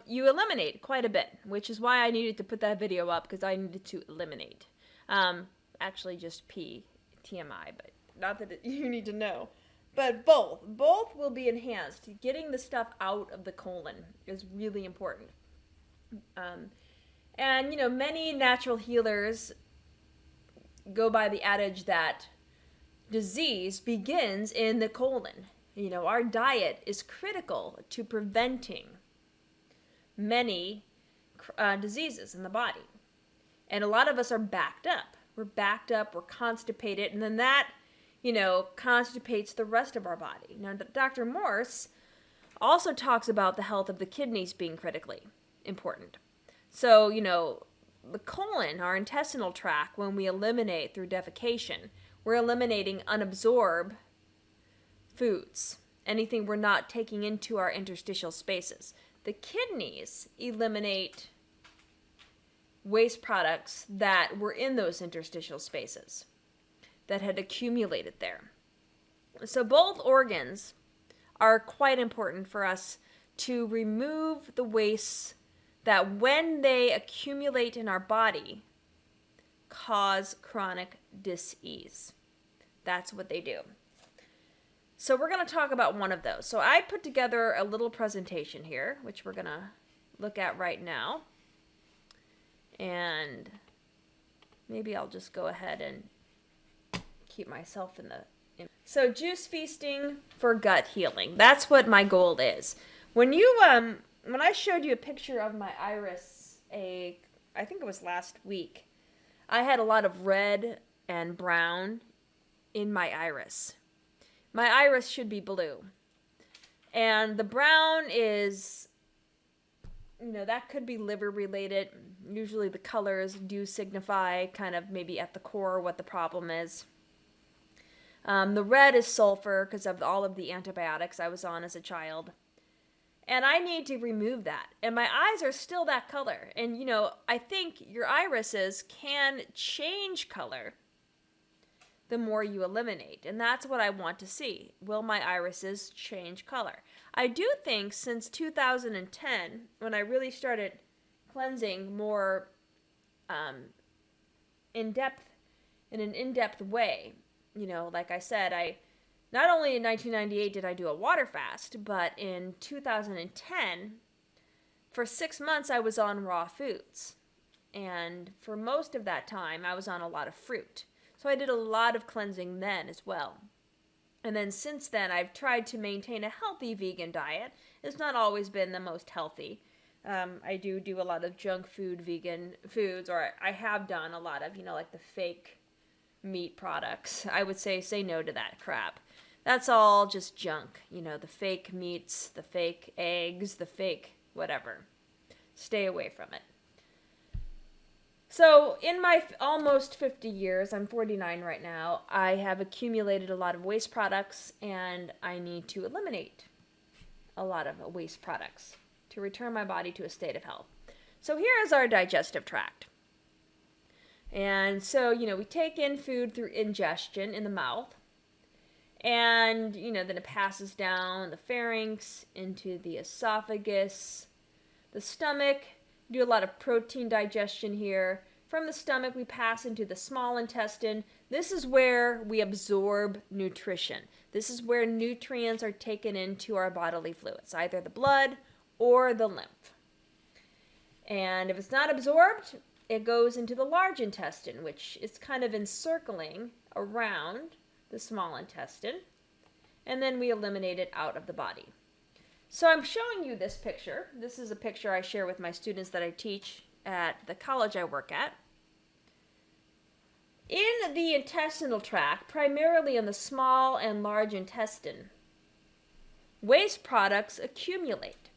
you eliminate quite a bit, which is why I needed to put that video up, because I needed to eliminate. Actually, just pee, TMI, but not that you need to know. But both will be enhanced. Getting the stuff out of the colon is really important. And, many natural healers go by the adage that disease begins in the colon. Our diet is critical to preventing many diseases in the body. And a lot of us are backed up. We're backed up, we're constipated, and then that constipates the rest of our body. Now, Dr. Morse also talks about the health of the kidneys being critically important. So, the colon, our intestinal tract, when we eliminate through defecation, we're eliminating unabsorbed foods, anything we're not taking into our interstitial spaces. The kidneys eliminate waste products that were in those interstitial spaces, that had accumulated there. So both organs are quite important for us to remove the wastes that, when they accumulate in our body, cause chronic dis-ease. That's what they do. So we're going to talk about one of those. So I put together a little presentation here, which we're going to look at right now. And maybe I'll just go ahead and keep myself in the... So juice feasting for gut healing. That's what my goal is. When I showed you a picture of my iris, I think it was last week, I had a lot of red and brown in my iris. My iris should be blue. And the brown is, that could be liver related. Usually the colors do signify kind of maybe at the core what the problem is. The red is sulfur because of all of the antibiotics I was on as a child. And I need to remove that. And my eyes are still that color. And, I think your irises can change color the more you eliminate. And that's what I want to see. Will my irises change color? I do think since 2010, when I really started cleansing more in an in-depth way, like I said, not only in 1998 did I do a water fast, but in 2010, for 6 months I was on raw foods. And for most of that time, I was on a lot of fruit. So I did a lot of cleansing then as well. And then since then, I've tried to maintain a healthy vegan diet. It's not always been the most healthy. I do a lot of junk food, vegan foods, or I have done a lot of, like the fake meat products. I would say no to that crap. That's all just junk. The fake meats, the fake eggs, the fake whatever. Stay away from it. So in my almost 50 years, I'm 49 right now, I have accumulated a lot of waste products, and I need to eliminate a lot of waste products to return my body to a state of health. So here is our digestive tract. And so, we take in food through ingestion in the mouth, and, then it passes down the pharynx into the esophagus, the stomach. Do a lot of protein digestion here. From the stomach, we pass into the small intestine. This is where we absorb nutrition. This is where nutrients are taken into our bodily fluids, either the blood or the lymph. And if it's not absorbed, it goes into the large intestine, which is kind of encircling around the small intestine. And then we eliminate it out of the body. So I'm showing you this picture. This is a picture I share with my students that I teach at the college I work at. In the intestinal tract, primarily in the small and large intestine, waste products accumulate.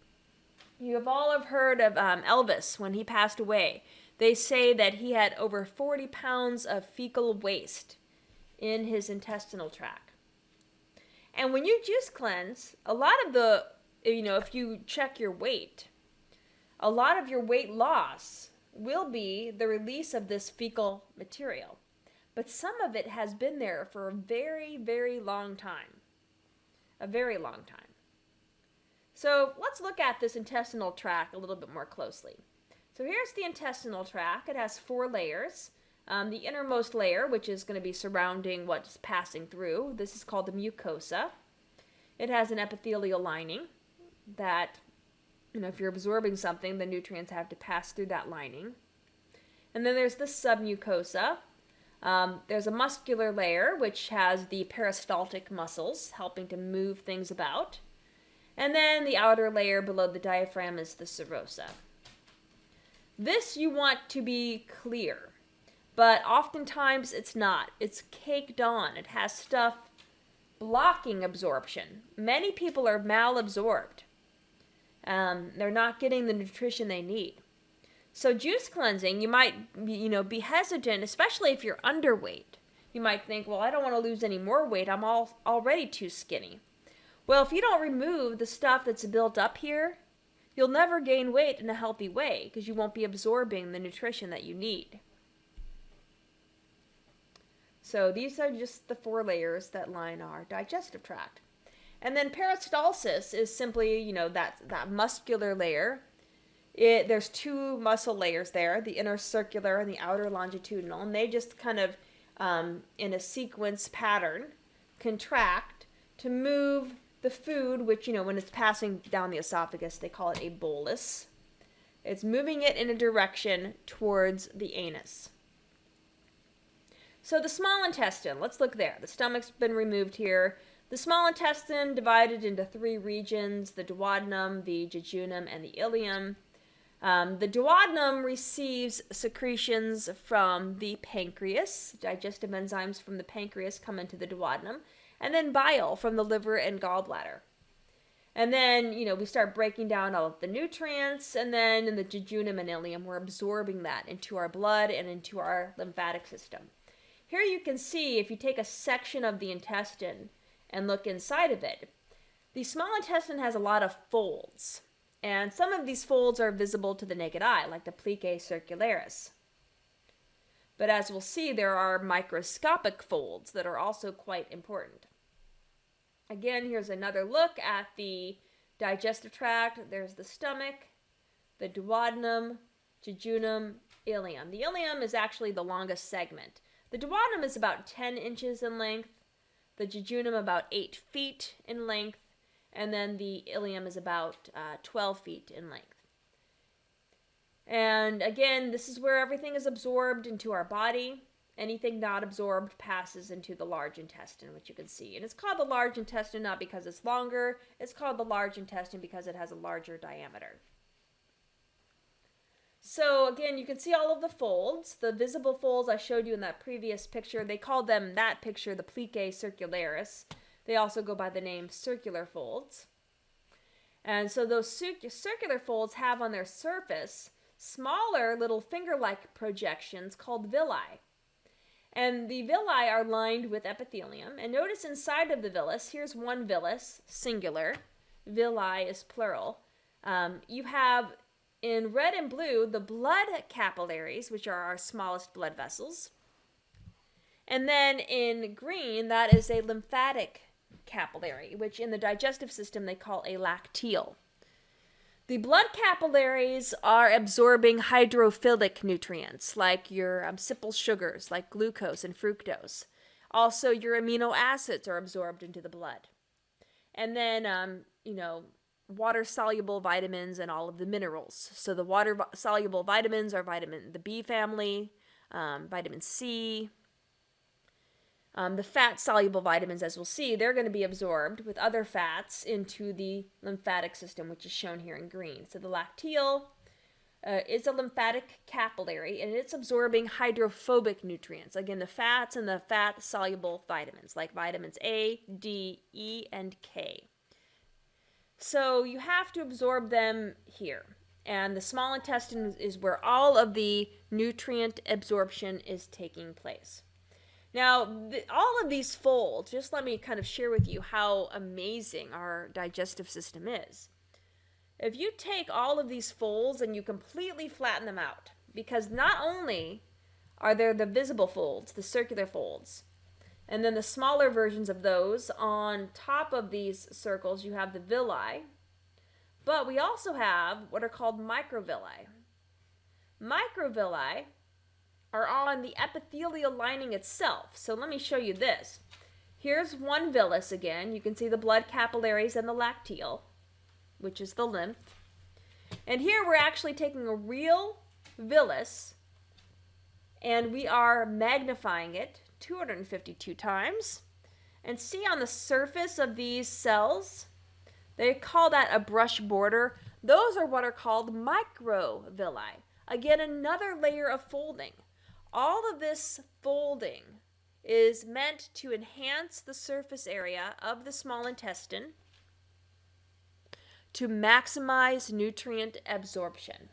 You have all have heard of Elvis when he passed away. They say that he had over 40 pounds of fecal waste in his intestinal tract. And when you juice cleanse, a lot of the, if you check your weight, a lot of your weight loss will be the release of this fecal material. But some of it has been there for a very, very long time. A very long time. So let's look at this intestinal tract a little bit more closely. So here's the intestinal tract. It has 4 layers. The innermost layer, which is going to be surrounding what's passing through, this is called the mucosa. It has an epithelial lining that, if you're absorbing something, the nutrients have to pass through that lining. And then there's the submucosa. There's a muscular layer, which has the peristaltic muscles helping to move things about. And then the outer layer below the diaphragm is the serosa. This you want to be clear, but oftentimes it's not. It's caked on. It has stuff blocking absorption. Many people are malabsorbed. They're not getting the nutrition they need. So juice cleansing, you might be hesitant, especially if you're underweight. You might think, well, I don't want to lose any more weight. I'm already too skinny. Well, if you don't remove the stuff that's built up here, you'll never gain weight in a healthy way because you won't be absorbing the nutrition that you need. So these are just the 4 layers that line our digestive tract. And then peristalsis is simply, that muscular layer. There's 2 muscle layers there, the inner circular and the outer longitudinal, and they just kind of, in a sequence pattern, contract to move the food, which, when it's passing down the esophagus, they call it a bolus. It's moving it in a direction towards the anus. So the small intestine, let's look there. The stomach's been removed here. The small intestine divided into 3 regions, the duodenum, the jejunum, and the ileum. The duodenum receives secretions from the pancreas. Digestive enzymes from the pancreas come into the duodenum. And then bile from the liver and gallbladder. And then, we start breaking down all of the nutrients, and then in the jejunum and ileum, we're absorbing that into our blood and into our lymphatic system. Here you can see, if you take a section of the intestine and look inside of it, the small intestine has a lot of folds. And some of these folds are visible to the naked eye, like the plicae circularis. But as we'll see, there are microscopic folds that are also quite important. Again, here's another look at the digestive tract. There's the stomach, the duodenum, jejunum, ileum. The ileum is actually the longest segment. The duodenum is about 10 inches in length, the jejunum about 8 feet in length, and then the ileum is about 12 feet in length. And again, this is where everything is absorbed into our body. Anything not absorbed passes into the large intestine, which you can see. And it's called the large intestine not because it's longer, it's called the large intestine because it has a larger diameter. So again, you can see all of the folds. The visible folds I showed you in that previous picture, they called them, that picture, the plicae circularis. They also go by the name circular folds. And so those circular folds have on their surface smaller little finger-like projections called villi. And the villi are lined with epithelium. And notice inside of the villus, here's one villus, singular. Villi is plural. You have, in red and blue, the blood capillaries, which are our smallest blood vessels. And then in green, that is a lymphatic capillary, which in the digestive system they call a lacteal. The blood capillaries are absorbing hydrophilic nutrients, like your simple sugars, like glucose and fructose. Also, your amino acids are absorbed into the blood. And then, water-soluble vitamins and all of the minerals. So the water-soluble vitamins are vitamin the B family, vitamin C. The fat-soluble vitamins, as we'll see, they're going to be absorbed with other fats into the lymphatic system, which is shown here in green. So the lacteal is a lymphatic capillary, and it's absorbing hydrophobic nutrients. Again, the fats and the fat-soluble vitamins, like vitamins A, D, E, and K. So you have to absorb them here. And the small intestine is where all of the nutrient absorption is taking place. Now, all of these folds, just let me kind of share with you how amazing our digestive system is. If you take all of these folds and you completely flatten them out, because not only are there the visible folds, the circular folds, and then the smaller versions of those, on top of these circles you have the villi, But we also have what are called microvilli. Microvilli are on the epithelial lining itself. So let me show you this. Here's one villus again. You can see the blood capillaries and the lacteal, which is the lymph. And here we're actually taking a real villus and we are magnifying it 252 times. And see on the surface of these cells, they call that a brush border. Those are what are called microvilli. Again, another layer of folding. All of this folding is meant to enhance the surface area of the small intestine to maximize nutrient absorption.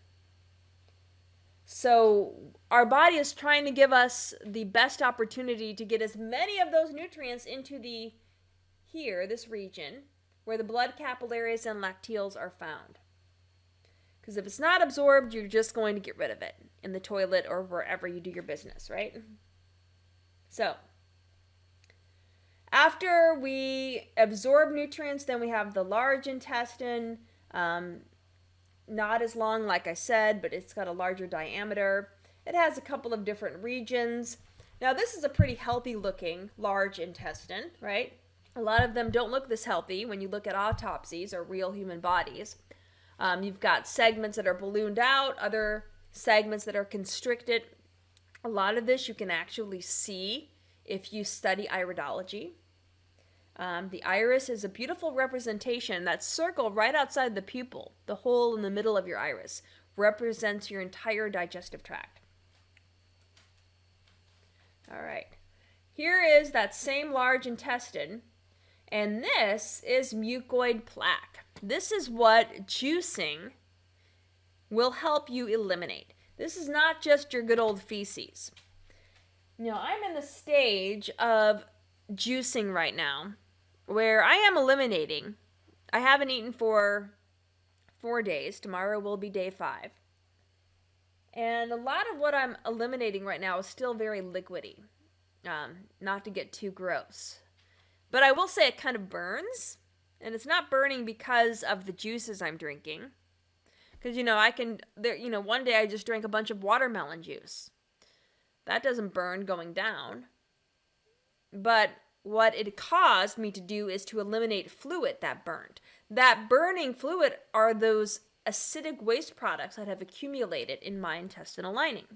So our body is trying to give us the best opportunity to get as many of those nutrients into this region, where the blood capillaries and lacteals are found. Because if it's not absorbed, you're just going to get rid of it in the toilet or wherever you do your business, right? So, after we absorb nutrients, then we have the large intestine. Not as long, like I said, but it's got a larger diameter. It has a couple of different regions. Now, this is a pretty healthy looking large intestine, right? A lot of them don't look this healthy when you look at autopsies or real human bodies. You've got segments that are ballooned out, other segments that are constricted. A lot of this you can actually see if you study iridology. The iris is a beautiful representation. That circle right outside the pupil, the hole in the middle of your iris, represents your entire digestive tract. All right. Here is that same large intestine, and this is mucoid plaque. This is what juicing will help you eliminate. This is not just your good old feces. I'm in the stage of juicing right now, where I am eliminating. I haven't eaten for 4 days. Tomorrow will be day 5. And a lot of what I'm eliminating right now is still very liquidy. Not to get too gross. But I will say it kind of burns. And it's not burning because of the juices I'm drinking. Because, one day I just drank a bunch of watermelon juice. That doesn't burn going down. But what it caused me to do is to eliminate fluid that burned. That burning fluid are those acidic waste products that have accumulated in my intestinal lining.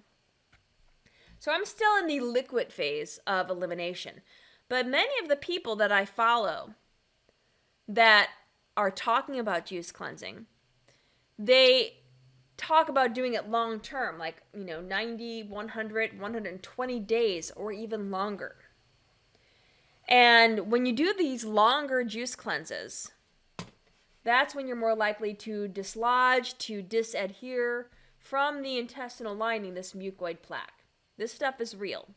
So I'm still in the liquid phase of elimination. But many of the people that I follow that are talking about juice cleansing, they talk about doing it long term, like, 90, 100, 120 days or even longer. And when you do these longer juice cleanses, that's when you're more likely to dislodge, to disadhere from the intestinal lining, this mucoid plaque. This stuff is real,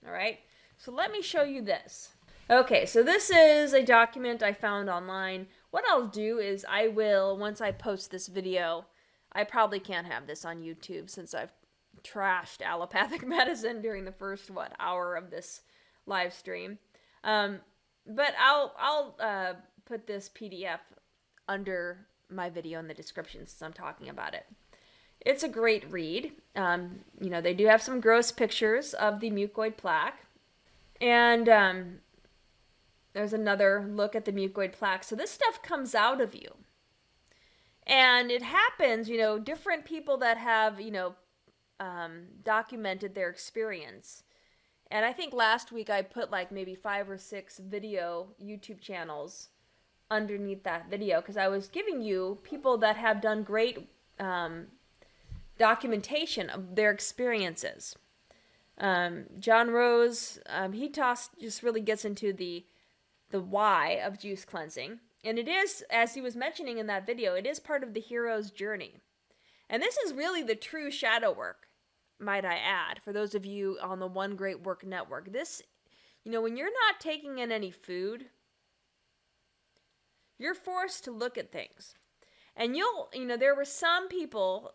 all right? So let me show you this. Okay, so this is a document I found online. What I'll do is once I post this video, I probably can't have this on YouTube since I've trashed allopathic medicine during the first, hour of this live stream. But I'll put this PDF under my video in the description since I'm talking about it. It's a great read. They do have some gross pictures of the mucoid plaque. And there's another look at the mucoid plaque. So this stuff comes out of you. And it happens, different people that have, documented their experience. And I think last week I put maybe 5 or 6 video YouTube channels underneath that video because I was giving you people that have done great documentation of their experiences. John Rose, he just really gets into the why of juice cleansing. And it is, as he was mentioning in that video, it is part of the hero's journey. And this is really the true shadow work, might I add, for those of you on the One Great Work Network. This, when you're not taking in any food, you're forced to look at things. And there were some people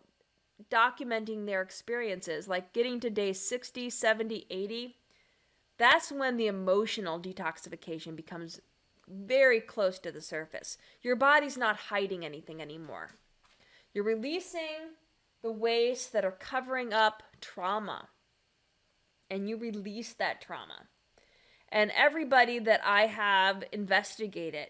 documenting their experiences, like getting to day 60, 70, 80. That's when the emotional detoxification becomes very close to the surface. Your body's not hiding anything anymore. You're releasing the wastes that are covering up trauma. And you release that trauma. And everybody that I have investigated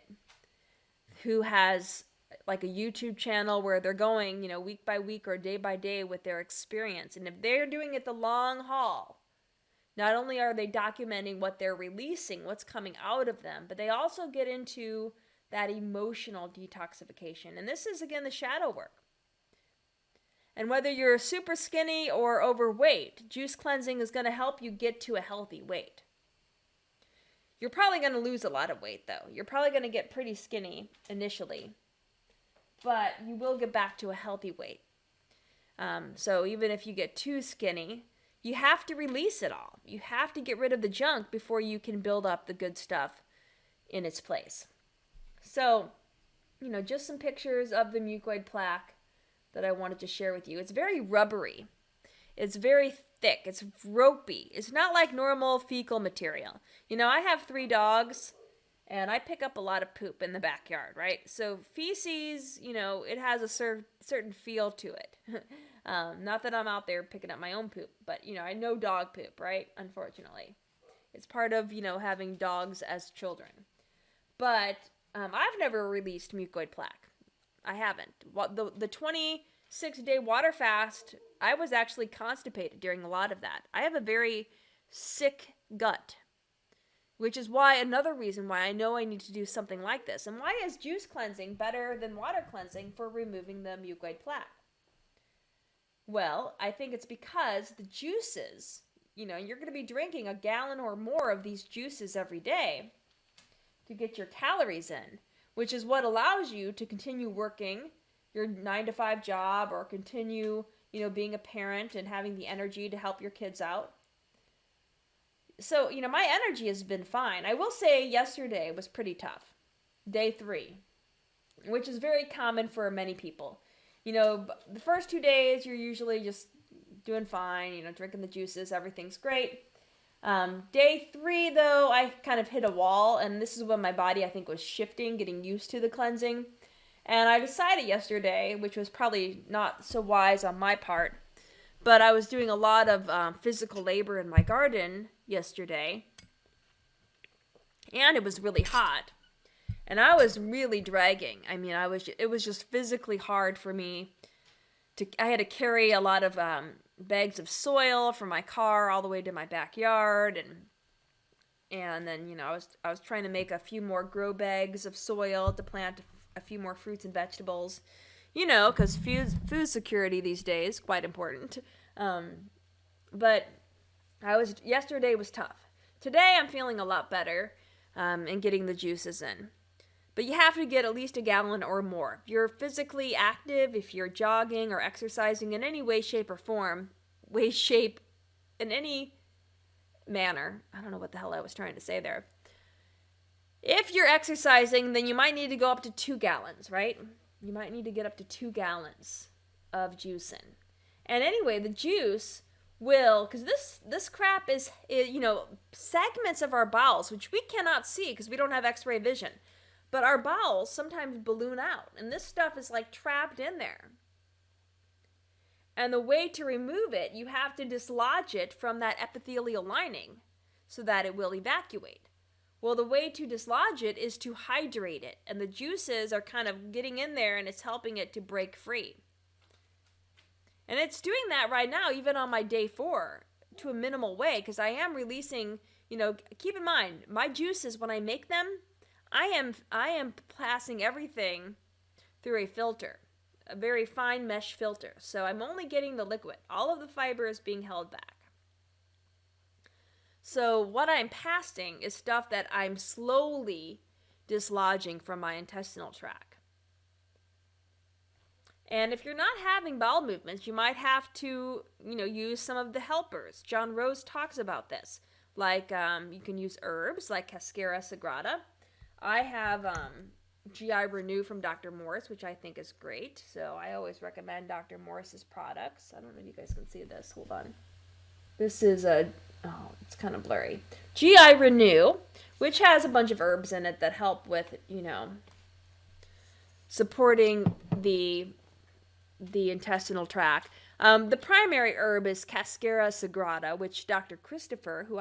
who has like a YouTube channel where they're going, week by week or day by day with their experience. And if they're doing it the long haul, not only are they documenting what they're releasing, what's coming out of them, but they also get into that emotional detoxification. And this is, again, the shadow work. And whether you're super skinny or overweight, juice cleansing is going to help you get to a healthy weight. You're probably going to lose a lot of weight, though. You're probably going to get pretty skinny initially, but you will get back to a healthy weight. So even if you get too skinny, you have to release it all. You have to get rid of the junk before you can build up the good stuff in its place. So, just some pictures of the mucoid plaque that I wanted to share with you. It's very rubbery. It's very thick. It's ropey. It's not like normal fecal material. I have 3 dogs, and I pick up a lot of poop in the backyard, right? So feces, it has a certain feel to it. Not that I'm out there picking up my own poop, but, I know dog poop, right? Unfortunately. It's part of, having dogs as children. But I've never released mucoid plaque. I haven't. The 26-day water fast, I was actually constipated during a lot of that. I have a very sick gut, which is another reason why I know I need to do something like this. And why is juice cleansing better than water cleansing for removing the mucoid plaque? Well, I think it's because the juices, you're going to be drinking a gallon or more of these juices every day to get your calories in, which is what allows you to continue working your 9-to-5 job or continue, being a parent and having the energy to help your kids out. So, my energy has been fine. I will say yesterday was pretty tough. Day 3, which is very common for many people. The first 2 days, you're usually just doing fine, drinking the juices, everything's great. Day 3, though, I kind of hit a wall, and this is when my body, I think, was shifting, getting used to the cleansing. And I decided yesterday, which was probably not so wise on my part, but I was doing a lot of physical labor in my garden yesterday, and it was really hot. And I was really dragging. I mean, it was just physically hard for me. I had to carry a lot of bags of soil from my car all the way to my backyard, and then I was trying to make a few more grow bags of soil to plant a few more fruits and vegetables, because food security these days quite important. But yesterday was tough. Today I'm feeling a lot better, and getting the juices in. But you have to get at least a gallon or more. If you're physically active, if you're jogging or exercising in any way, shape, or form, in any manner. I don't know what the hell I was trying to say there. If you're exercising, then you might need to go up to 2 gallons, right? You might need to get up to 2 gallons of juice in. And anyway, the juice will, because this crap is, segments of our bowels, which we cannot see because we don't have x-ray vision. But our bowels sometimes balloon out, and this stuff is like trapped in there. And the way to remove it, you have to dislodge it from that epithelial lining so that it will evacuate. Well, the way to dislodge it is to hydrate it, and the juices are kind of getting in there, and it's helping it to break free. And it's doing that right now, even on my day 4, to a minimal way, because I am releasing, keep in mind, my juices, when I make them, I am passing everything through a filter, a very fine mesh filter. So I'm only getting the liquid. All of the fiber is being held back. So what I'm passing is stuff that I'm slowly dislodging from my intestinal tract. And if you're not having bowel movements, you might have to, use some of the helpers. John Rose talks about this. Like, you can use herbs like Cascara sagrada. I have GI Renew from Dr. Morse, which I think is great. So I always recommend Dr. Morse's products. I don't know if you guys can see this. Hold on. This is it's kind of blurry. GI Renew, which has a bunch of herbs in it that help with, supporting the intestinal tract. The primary herb is Cascara sagrada, which Dr. Christopher, who